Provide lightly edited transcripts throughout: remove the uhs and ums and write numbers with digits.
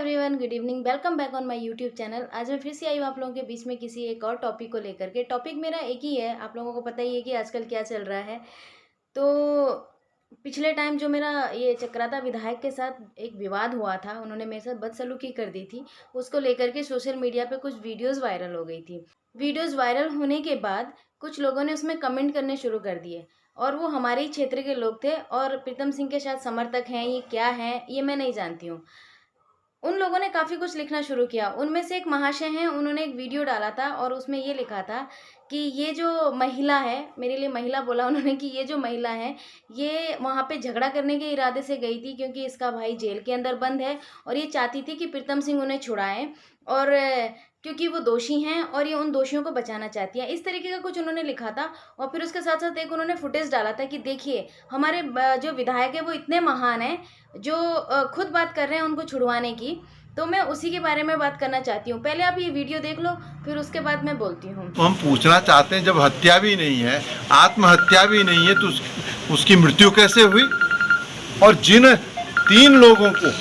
Everyone, good evening. Welcome back on my YouTube channel. आज मैं फिर से आई हूँ आप लोगों के बीच में किसी एक और टॉपिक को लेकर के। टॉपिक मेरा एक ही है, आप लोगों को पता ही है कि आजकल क्या चल रहा है। तो पिछले टाइम जो मेरा ये चक्राता विधायक के साथ एक विवाद हुआ था, उन्होंने मेरे साथ बदसलूकी कर दी थी, उसको लेकर के सोशल मीडिया पे कुछ वीडियोस वायरल हो गई थी। वीडियोस वायरल होने के बाद कुछ लोगों ने उसमें कमेंट करने शुरू कर दिए, और वो हमारे ही क्षेत्र के लोग थे और प्रीतम सिंह के शायद समर्थक हैं। ये क्या है ये मैं नहीं जानती हूँ। उन लोगों ने काफ़ी कुछ लिखना शुरू किया। उनमें से एक महाशय हैं, उन्होंने एक वीडियो डाला था और उसमें ये लिखा था कि ये जो महिला है, मेरे लिए महिला बोला उन्होंने, कि ये जो महिला है ये वहाँ पे झगड़ा करने के इरादे से गई थी क्योंकि इसका भाई जेल के अंदर बंद है और ये चाहती थी कि प्रीतम सिंह उन्हें छुड़ाएं, और क्योंकि वो दोषी हैं और ये उन दोषियों को बचाना चाहती हैं। इस तरीके का कुछ उन्होंने लिखा था। और फिर उसके साथ साथ एक उन्होंने फुटेज डाला था कि देखिए हमारे जो विधायक है वो इतने महान हैं जो खुद बात कर रहे हैं उनको छुड़वाने की। तो मैं उसी के बारे में बात करना चाहती हूँ। पहले आप ये वीडियो देख लो, फिर उसके बाद मैं बोलती हूँ। तो हम पूछना चाहते हैं, जब हत्या भी नहीं है, आत्महत्या भी नहीं है, तो उसकी मृत्यु कैसे हुई? और जिन 3 लोगों को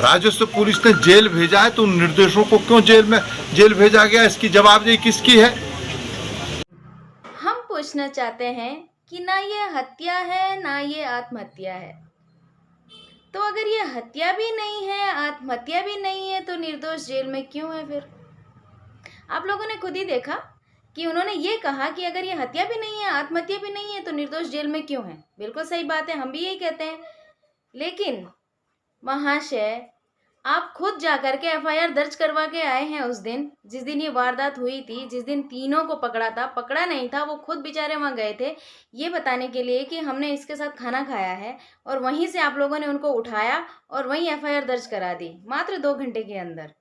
राजस्व पुलिस ने जेल भेजा है, तो उन निर्दोषों को क्यों जेल भेजा गया? इसकी जवाबदेही किसकी है? हम पूछना चाहते हैं कि ना ये हत्या है ना ये आत्महत्या है। तो अगर ये हत्या भी नहीं है, आत्महत्या भी नहीं है, तो निर्दोष जेल में क्यों है? फिर आप लोगों ने खुद ही देखा कि उन्होंने ये कहा कि अगर ये हत्या भी नहीं है, आत्महत्या भी नहीं है, तो निर्दोष जेल में क्यों है। बिल्कुल सही बात है, हम भी यही कहते हैं। लेकिन महाशय, आप खुद जाकर के एफआईआर दर्ज करवा के आए हैं उस दिन, जिस दिन ये वारदात हुई थी, जिस दिन तीनों को पकड़ा था। पकड़ा नहीं था, वो खुद बेचारे वहाँ गए थे ये बताने के लिए कि हमने इसके साथ खाना खाया है, और वहीं से आप लोगों ने उनको उठाया और वहीं एफआईआर दर्ज करा दी मात्र 2 घंटे के अंदर।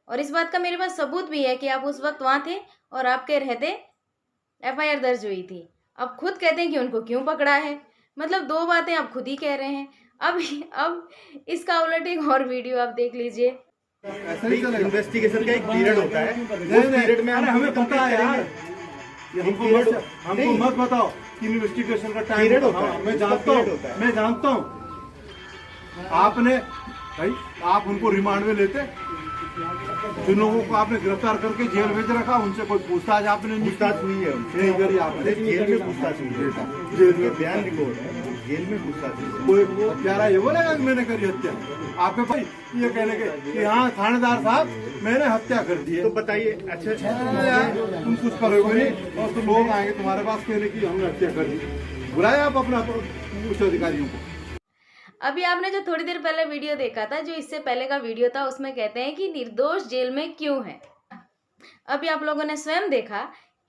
और इस बात का मेरे पास सबूत भी है कि आप उस वक्त वहाँ थे और आपके रहते एफआईआर दर्ज हुई थी। अब खुद कहते हैं कि उनको क्यों पकड़ा है। मतलब 2 बातें आप खुद ही कह रहे हैं। अब इसका उलट एक और वीडियो आप देख लीजिए। इन्वेस्टिगेशन का एक पीरियड होता है, उस पीरियड में हमें पता है यार, हमको मत बताओ कि इन्वेस्टिगेशन का टाइम होता है। मैं जानता हूँ आपने भाई, आप उनको रिमांड में लेते, जिन लोगों को आपने गिरफ्तार करके जेल भेज रखा, उनसे कोई पूछताछ आपने पूछताछ हुई है? नहीं करी आपने। जेल में पूछताछ हुई है, जेल में बयान रिकॉर्ड है, जेल में पूछताछ हुई। कोई हत्यारा ये बोलेगा कि मैंने करी हत्या? आपके भाई ये कहने के कि हाँ थानेदार साहब मैंने हत्या कर दी है, तो बताइए। अच्छा यार, तुम कुछ करोगे नहीं और तो लोग आएंगे तुम्हारे पास कहने की हमने हत्या कर दी। बुलाए आप अपना उच्च अधिकारियों को। अभी आपने जो थोड़ी देर पहले वीडियो देखा था, जो इससे पहले का वीडियो था, उसमें कहते हैं कि निर्दोष जेल में क्यों है। अभी आप लोगों ने स्वयं देखा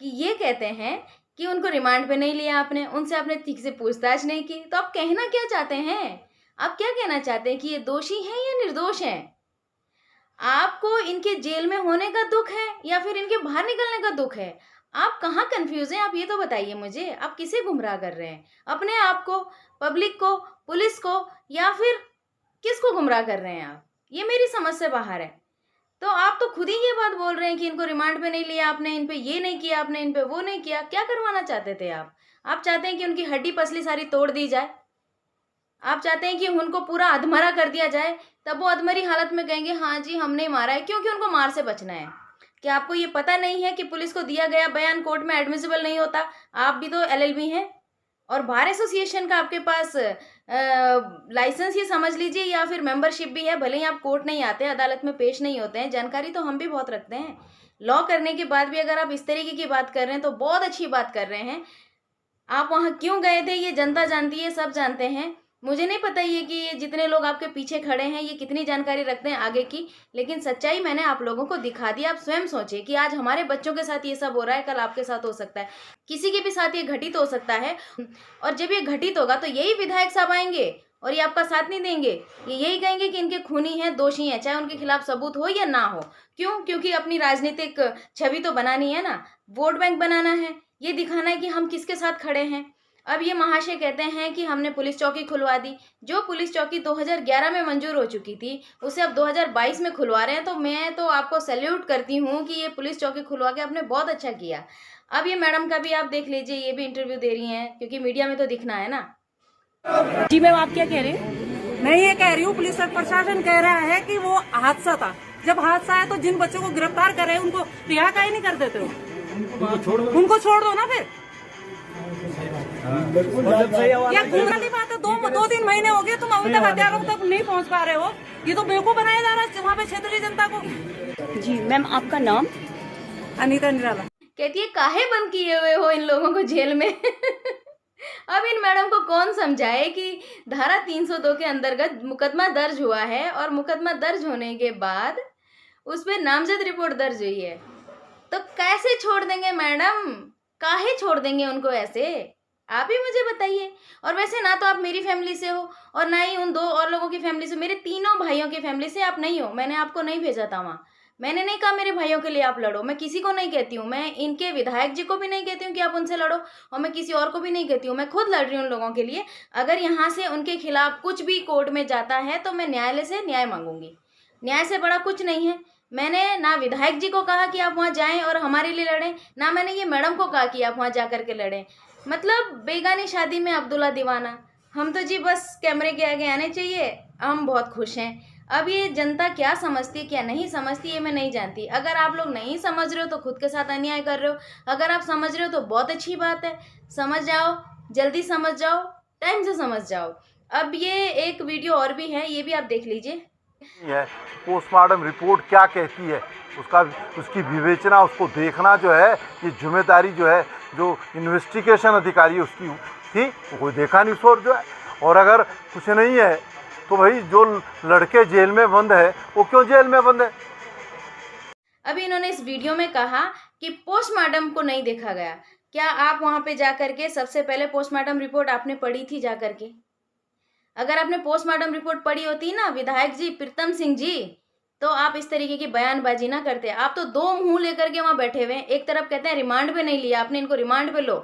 कि ये कहते हैं कि उनको रिमांड पे नहीं लिया आपने, उनसे आपने ठीक से पूछताछ नहीं की। तो आप कहना क्या चाहते हैं? आप क्या कहना चाहते हैं कि ये दोषी हैं या निर्दोष हैं? आपको इनके जेल में होने का दुख है या फिर इनके बाहर निकलने का दुख है? आप कहाँ कंफ्यूज हैं? आप ये तो बताइए मुझे। आप किसे गुमराह कर रहे हैं? अपने आप को, पब्लिक को, पुलिस को, या फिर किसको गुमराह कर रहे हैं आप? ये मेरी समझ से बाहर है। तो आप तो खुद ही ये बात बोल रहे हैं कि इनको रिमांड पे नहीं लिया आपने, इन पे ये नहीं किया आपने, इन पे वो नहीं किया। क्या करवाना चाहते थे आप? आप चाहते हैं कि उनकी हड्डी पसली सारी तोड़ दी जाए? आप चाहते हैं कि उनको पूरा अधमरा कर दिया जाए? तब वो अधमरी हालत में कहेंगे हाँ जी हमने मारा है, क्योंकि उनको मार से बचना है। क्या आपको ये पता नहीं है कि पुलिस को दिया गया बयान कोर्ट में एडमिसिबल नहीं होता? आप भी तो एलएलबी हैं, और बार एसोसिएशन का आपके पास लाइसेंस ही समझ लीजिए, या फिर मेंबरशिप भी है। भले ही आप कोर्ट नहीं आते, अदालत में पेश नहीं होते हैं, जानकारी तो हम भी बहुत रखते हैं। लॉ करने के बाद भी अगर आप इस तरीके की बात कर रहे हैं तो बहुत अच्छी बात कर रहे हैं। आप वहाँ क्यों गए थे ये जनता जानती है, सब जानते हैं। मुझे नहीं पता ये कि ये जितने लोग आपके पीछे खड़े हैं ये कितनी जानकारी रखते हैं आगे की, लेकिन सच्चाई मैंने आप लोगों को दिखा दी। आप स्वयं सोचिए कि आज हमारे बच्चों के साथ ये सब हो रहा है, कल आपके साथ हो सकता है, किसी के भी साथ ये घटित हो सकता है। और जब ये घटित होगा तो यही विधायक साहब आएंगे और ये आपका साथ नहीं देंगे। ये यही कहेंगे कि इनके खूनी हैं, दोषी हैं, चाहे उनके खिलाफ सबूत हो या ना हो। क्यों? क्योंकि अपनी राजनीतिक छवि तो बनानी है ना, वोट बैंक बनाना है, ये दिखाना है कि हम किसके साथ खड़े हैं। अब ये महाशय कहते हैं कि हमने पुलिस चौकी खुलवा दी। जो पुलिस चौकी 2011 में मंजूर हो चुकी थी उसे अब 2022 में खुलवा रहे हैं। तो मैं तो आपको सैल्यूट करती हूँ कि ये पुलिस चौकी खुलवा के आपने बहुत अच्छा किया। अब ये मैडम का भी आप देख लीजिए, ये भी इंटरव्यू दे रही हैं, क्योंकि मीडिया में तो दिखना है ना। जी मैम, आप क्या कह रहे हैं? मैं ये कह रही हूँ, पुलिस प्रशासन कह रहा है कि वो हादसा था। जब हादसा है तो जिन बच्चों को गिरफ्तार करे उनको रिहा काहे नहीं कर देते हो? उनको छोड़ दो ना फिर। क्या घूमने वाली बात है? 2-3 महीने हो गए, तुम अभी तक हत्यारों तक नहीं पहुंच पा रहे हो। ये तो बेवकूफ बनाया जा रहा है वहाँ पे क्षेत्रीय जनता को। जी मैम, आपका नाम? अनीता निराला। कहती है काहे बंद किए हुए हो इन लोगों को जेल में। अब इन मैडम को कौन समझाए कि धारा 302 के अंतर्गत मुकदमा दर्ज हुआ है और मुकदमा दर्ज होने के बाद उस पर नामजद रिपोर्ट दर्ज हुई है, तो कैसे छोड़ देंगे मैडम? काहे छोड़ देंगे उनको ऐसे? आप ही मुझे बताइए। और वैसे ना तो आप मेरी फैमिली से हो और ना ही उन 2 और लोगों की फैमिली से, मेरे 3 भाइयों की फैमिली से आप नहीं हो। मैंने आपको नहीं भेजा था वहाँ। मैंने नहीं कहा मेरे भाइयों के लिए आप लड़ो, मैं किसी को नहीं कहती हूँ। मैं इनके विधायक जी को भी नहीं कहती हूँ कि आप उनसे लड़ो, और मैं किसी और को भी नहीं कहती हूँ। मैं खुद लड़ रही हूँ उन लोगों के लिए। अगर यहाँ से उनके खिलाफ कुछ भी कोर्ट में जाता है तो मैं न्यायालय से न्याय मांगूंगी। न्याय से बड़ा कुछ नहीं है। मैंने ना विधायक जी को कहा कि आप वहाँ जाएं और हमारे लिए लड़ें, ना मैंने ये मैडम को कहा कि आप वहाँ जा करके लड़ें। मतलब बेगानी शादी में अब्दुल्ला दीवाना। हम तो जी बस कैमरे के आगे आने चाहिए, हम बहुत खुश हैं। अब ये जनता क्या समझती है क्या नहीं समझती ये मैं नहीं जानती। अगर आप लोग नहीं समझ रहे हो तो खुद के साथ अन्याय कर रहे हो। अगर आप समझ रहे हो तो बहुत अच्छी बात है, समझ जाओ, जल्दी समझ जाओ, टाइम से समझ जाओ। अब ये एक वीडियो और भी है, ये भी आप देख लीजिए। पोस्टमार्टम रिपोर्ट क्या कहती है उसकी विवेचना, उसको देखना जो है, ये जिम्मेदारी जो है जो इन्वेस्टिगेशन अधिकारी उसकी थी, वो कोई देखा नहीं उसको जो है। और अगर कुछ नहीं है तो भाई जो लड़के जेल में बंद है वो क्यों जेल में बंद है? अभी इन्होंने इस वीडियो में कहा कि पोस्टमार्टम को नहीं देखा गया। क्या आप वहां पे जाकर के सबसे पहले पोस्टमार्टम रिपोर्ट आपने पढ़ी थी जाकर के? अगर आपने पोस्टमार्टम रिपोर्ट पढ़ी होती ना विधायक जी प्रीतम सिंह जी, तो आप इस तरीके की बयानबाजी ना करते। आप तो 2 मुंह लेकर के वहां बैठे हुए हैं। एक तरफ कहते हैं रिमांड पे नहीं लिया आपने, इनको रिमांड पे लो।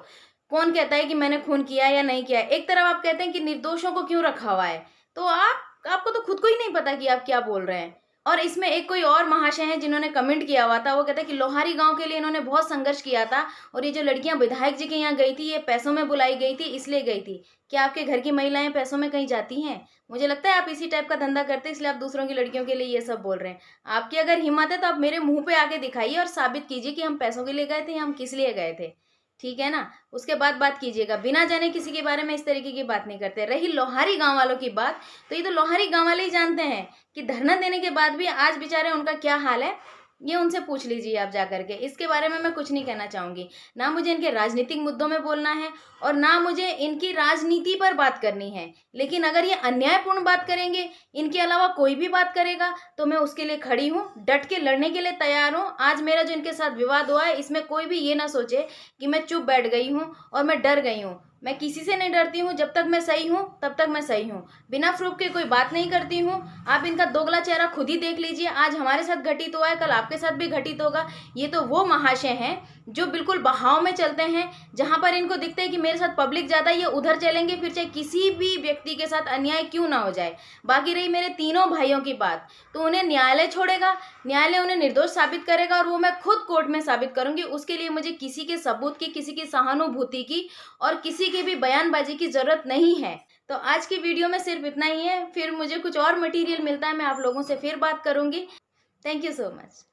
कौन कहता है कि मैंने खून किया या नहीं किया? एक तरफ आप कहते हैं कि निर्दोषों को क्यों रखा हुआ है। तो आपको तो खुद को ही नहीं पता कि आप क्या बोल रहे हैं। और इसमें एक कोई और महाशय हैं जिन्होंने कमेंट किया हुआ था, वो कहता है कि लोहारी गांव के लिए इन्होंने बहुत संघर्ष किया था और ये जो लड़कियां विधायक जी के यहाँ गई थी ये पैसों में बुलाई गई थी इसलिए गई थी। क्या आपके घर की महिलाएं पैसों में कहीं जाती हैं? मुझे लगता है आप इसी टाइप का धंधा करते हैं, इसलिए आप दूसरों की लड़कियों के लिए ये सब बोल रहे हैं। आपकी अगर हिम्मत है तो आप मेरे मुंह पे आके दिखाइए और साबित कीजिए कि हम पैसों के लिए गए थे या हम किस लिए गए थे, ठीक है ना? उसके बाद बात कीजिएगा। बिना जाने किसी के बारे में इस तरीके की बात नहीं करते। रही लोहारी गांव वालों की बात, तो ये तो लोहारी गांव वाले ही जानते हैं कि धरना देने के बाद भी आज बेचारे उनका क्या हाल है। ये उनसे पूछ लीजिए आप जा करके। इसके बारे में मैं कुछ नहीं कहना चाहूँगी। ना मुझे इनके राजनीतिक मुद्दों में बोलना है और ना मुझे इनकी राजनीति पर बात करनी है। लेकिन अगर ये अन्यायपूर्ण बात करेंगे, इनके अलावा कोई भी बात करेगा, तो मैं उसके लिए खड़ी हूँ, डट के लड़ने के लिए तैयार हूँ। आज मेरा जो इनके साथ विवाद हुआ है, इसमें कोई भी ये ना सोचे कि मैं चुप बैठ गई हूँ और मैं डर गई हूँ। मैं किसी से नहीं डरती हूँ। जब तक मैं सही हूँ तब तक मैं सही हूँ। बिना प्रूफ के कोई बात नहीं करती हूँ। आप इनका दोगला चेहरा खुद ही देख लीजिए। आज हमारे साथ घटित हुआ है, कल आपके साथ भी घटित होगा। ये तो वो महाशय हैं जो बिल्कुल बहाव में चलते हैं। जहाँ पर इनको दिखता है कि मेरे साथ पब्लिक ज़्यादा, ये उधर चलेंगे, फिर चाहे किसी भी व्यक्ति के साथ अन्याय क्यों ना हो जाए। बाकी रही मेरे 3 भाइयों की बात, तो उन्हें न्यायालय छोड़ेगा, न्यायालय उन्हें निर्दोष साबित करेगा और वो मैं खुद कोर्ट में साबित करूंगी। उसके लिए मुझे किसी के सबूत की, किसी की सहानुभूति की और किसी की भी बयानबाजी की जरूरत नहीं है। तो आज की वीडियो में सिर्फ इतना ही है। फिर मुझे कुछ और मटेरियल मिलता है, मैं आप लोगों से फिर बात करूंगी। Thank you so much.